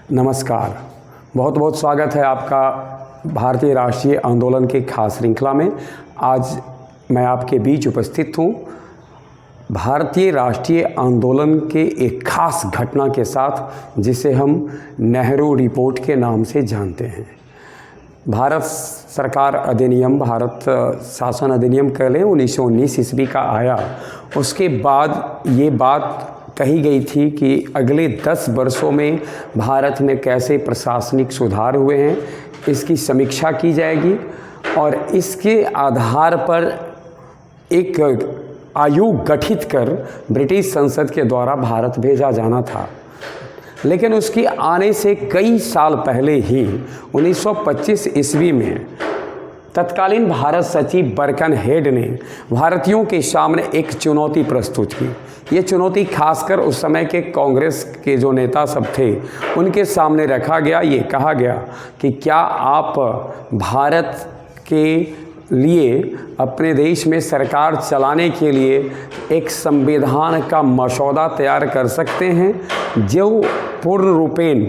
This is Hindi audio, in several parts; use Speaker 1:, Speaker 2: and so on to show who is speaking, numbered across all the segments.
Speaker 1: नमस्कार, बहुत बहुत स्वागत है आपका भारतीय राष्ट्रीय आंदोलन के खास श्रृंखला में। आज मैं आपके बीच उपस्थित हूँ भारतीय राष्ट्रीय आंदोलन के एक खास घटना के साथ, जिसे हम नेहरू रिपोर्ट के नाम से जानते हैं। भारत सरकार अधिनियम, भारत शासन अधिनियम कह लें, 1919 ईस्वी का आया। उसके बाद ये बात कही गई थी कि अगले 10 वर्षों में भारत में कैसे प्रशासनिक सुधार हुए हैं, इसकी समीक्षा की जाएगी और इसके आधार पर एक आयोग गठित कर ब्रिटिश संसद के द्वारा भारत भेजा जाना था। लेकिन उसके आने से कई साल पहले ही 1925 ईस्वी में तत्कालीन भारत सचिव बर्कनहेड ने भारतीयों के सामने एक चुनौती प्रस्तुत की। ये चुनौती खासकर उस समय के कांग्रेस के जो नेता सब थे उनके सामने रखा गया। ये कहा गया कि क्या आप भारत के लिए, अपने देश में सरकार चलाने के लिए एक संविधान का मसौदा तैयार कर सकते हैं जो पूर्ण रूपेण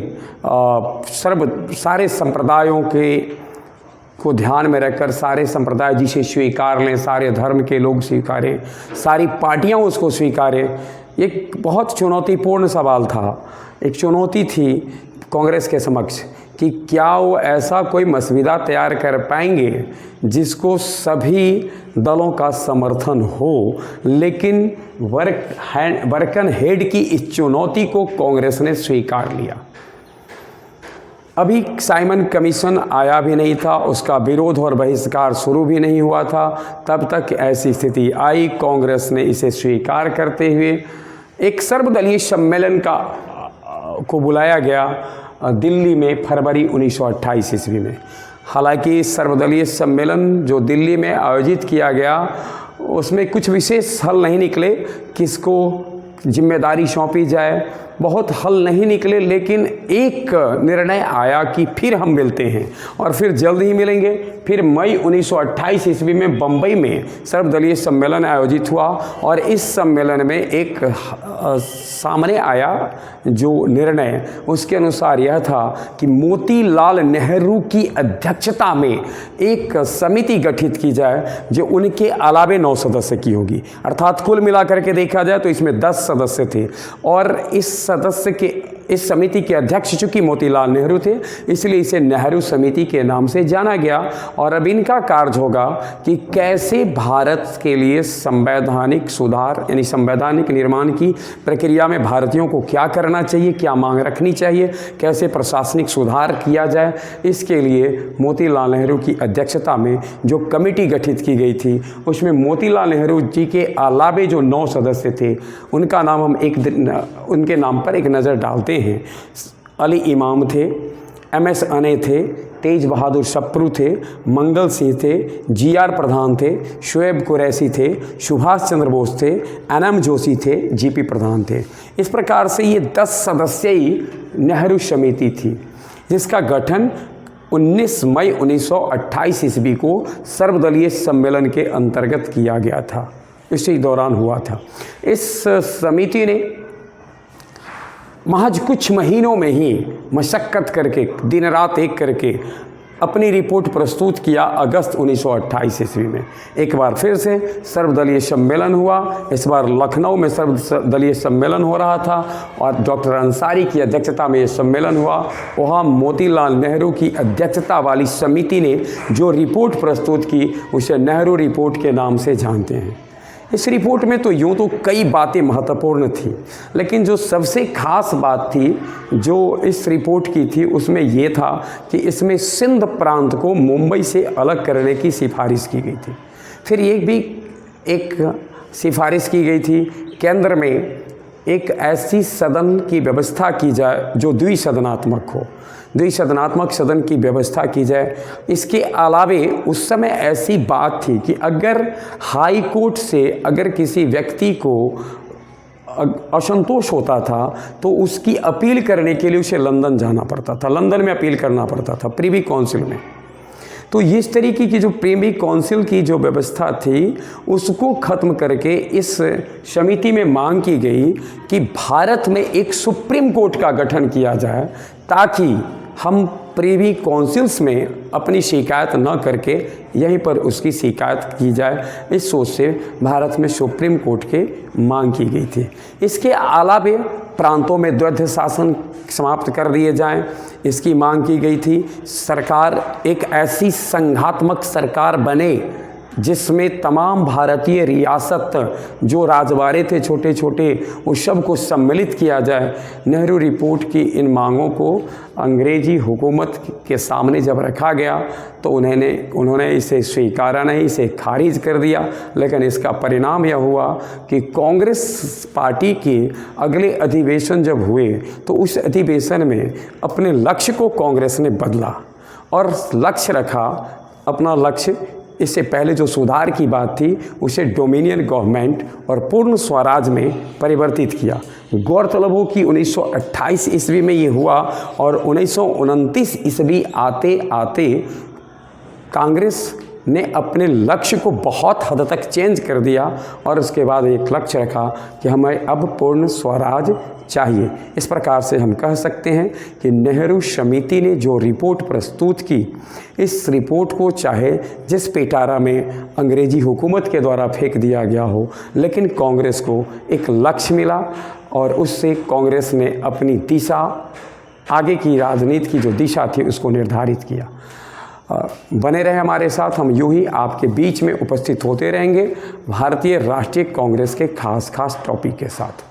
Speaker 1: सारे संप्रदायों को ध्यान में रखकर, सारे संप्रदाय जिसे स्वीकार लें, सारे धर्म के लोग स्वीकारें, सारी पार्टियां उसको स्वीकारें। एक बहुत चुनौतीपूर्ण सवाल था, एक चुनौती थी कांग्रेस के समक्ष कि क्या वो ऐसा कोई मसविदा तैयार कर पाएंगे जिसको सभी दलों का समर्थन हो। लेकिन बर्कनहेड की इस चुनौती को कांग्रेस ने स्वीकार लिया। अभी साइमन कमीशन आया भी नहीं था, उसका विरोध और बहिष्कार शुरू भी नहीं हुआ था। तब तक ऐसी स्थिति आई, कांग्रेस ने इसे स्वीकार करते हुए एक सर्वदलीय सम्मेलन को बुलाया गया दिल्ली में फरवरी 1928 ईस्वी में। हालांकि सर्वदलीय सम्मेलन जो दिल्ली में आयोजित किया गया उसमें कुछ विशेष हल नहीं निकले, किसको जिम्मेदारी सौंपी जाए, बहुत हल नहीं निकले। लेकिन एक निर्णय आया कि फिर हम मिलते हैं और फिर जल्द ही मिलेंगे। फिर मई 1928 ईस्वी में बम्बई में सर्वदलीय सम्मेलन आयोजित हुआ और इस सम्मेलन में एक सामने आया जो निर्णय, उसके अनुसार यह था कि मोतीलाल नेहरू की अध्यक्षता में एक समिति गठित की जाए जो उनके अलावे 9 सदस्य की होगी। अर्थात कुल मिलाकर के देखा जाए तो इसमें 10 सदस्य थे और इस समिति के अध्यक्ष चूंकि मोतीलाल नेहरू थे, इसलिए इसे नेहरू समिति के नाम से जाना गया। और अब इनका कार्य होगा कि कैसे भारत के लिए संवैधानिक सुधार यानी संवैधानिक निर्माण की प्रक्रिया में भारतीयों को क्या करना चाहिए, क्या मांग रखनी चाहिए, कैसे प्रशासनिक सुधार किया जाए। इसके लिए मोतीलाल नेहरू की अध्यक्षता में जो कमेटी गठित की गई थी उसमें मोतीलाल नेहरू जी के अलावे जो 9 सदस्य थे उनका नाम हम उनके नाम पर एक नज़र डालते हैं। अली इमाम थे, MS अने थे, तेज बहादुर सप्रू थे, मंगल सिंह थे, GR प्रधान थे, शोएब कुरैशी थे, सुभाष चंद्र बोस थे, NM जोशी थे, GP प्रधान थे। इस प्रकार से ये 10 सदस्यीय नेहरू समिति थी जिसका गठन 19 मई 1928 ईस्वी को सर्वदलीय सम्मेलन के अंतर्गत किया गया था, इसी दौरान हुआ था। इस समिति ने महज कुछ महीनों में ही मशक्क़त करके, दिन रात एक करके अपनी रिपोर्ट प्रस्तुत किया। अगस्त 1928 ईस्वी में एक बार फिर से सर्वदलीय सम्मेलन हुआ। इस बार लखनऊ में सर्वदलीय सम्मेलन हो रहा था और डॉक्टर अंसारी की अध्यक्षता में ये सम्मेलन हुआ। वहाँ मोतीलाल नेहरू की अध्यक्षता वाली समिति ने जो रिपोर्ट प्रस्तुत की उसे नेहरू रिपोर्ट के नाम से जानते हैं। इस रिपोर्ट में तो यूँ तो कई बातें महत्वपूर्ण थी, लेकिन जो सबसे खास बात थी जो इस रिपोर्ट की थी उसमें ये था कि इसमें सिंध प्रांत को मुंबई से अलग करने की सिफारिश की गई थी। फिर ये भी एक सिफारिश की गई थी केंद्र में एक ऐसी सदन की व्यवस्था की जाए जो द्विसदनात्मक हो, द्विसदनात्मक सदन की व्यवस्था की जाए। इसके अलावे उस समय ऐसी बात थी कि अगर हाई कोर्ट से अगर किसी व्यक्ति को असंतोष होता था तो उसकी अपील करने के लिए उसे लंदन जाना पड़ता था, लंदन में अपील करना पड़ता था, प्रिवी काउंसिल में। तो इस तरीके की जो प्रीवी काउंसिल की जो व्यवस्था थी उसको ख़त्म करके इस समिति में मांग की गई कि भारत में एक सुप्रीम कोर्ट का गठन किया जाए ताकि हम प्रीवी काउंसिल्स में अपनी शिकायत न करके यहीं पर उसकी शिकायत की जाए। इस सोच से भारत में सुप्रीम कोर्ट के मांग की गई थी। इसके अलावा प्रांतों में द्वैध शासन समाप्त कर दिए जाएं, इसकी मांग की गई थी। सरकार एक ऐसी संघात्मक सरकार बने जिसमें तमाम भारतीय रियासत जो राजवाड़े थे छोटे छोटे उस सब को सम्मिलित किया जाए। नेहरू रिपोर्ट की इन मांगों को अंग्रेजी हुकूमत के सामने जब रखा गया तो उन्होंने इसे स्वीकारा नहीं, इसे खारिज कर दिया। लेकिन इसका परिणाम यह हुआ कि कांग्रेस पार्टी के अगले अधिवेशन जब हुए तो उस अधिवेशन में अपने लक्ष्य को कांग्रेस ने बदला और लक्ष्य रखा, अपना लक्ष्य इससे पहले जो सुधार की बात थी उसे डोमिनियन गवर्नमेंट और पूर्ण स्वराज में परिवर्तित किया। गौरतलब हो कि 1928 ईस्वी में ये हुआ और 1929 ईस्वी आते आते कांग्रेस ने अपने लक्ष्य को बहुत हद तक चेंज कर दिया और उसके बाद एक लक्ष्य रखा कि हमें अब पूर्ण स्वराज चाहिए। इस प्रकार से हम कह सकते हैं कि नेहरू समिति ने जो रिपोर्ट प्रस्तुत की, इस रिपोर्ट को चाहे जिस पिटारा में अंग्रेजी हुकूमत के द्वारा फेंक दिया गया हो, लेकिन कांग्रेस को एक लक्ष्य मिला और उससे कांग्रेस ने अपनी दिशा, आगे की राजनीति की जो दिशा थी उसको निर्धारित किया। बने रहे हमारे साथ, हम यूं ही आपके बीच में उपस्थित होते रहेंगे भारतीय राष्ट्रीय कांग्रेस के खास टॉपिक के साथ।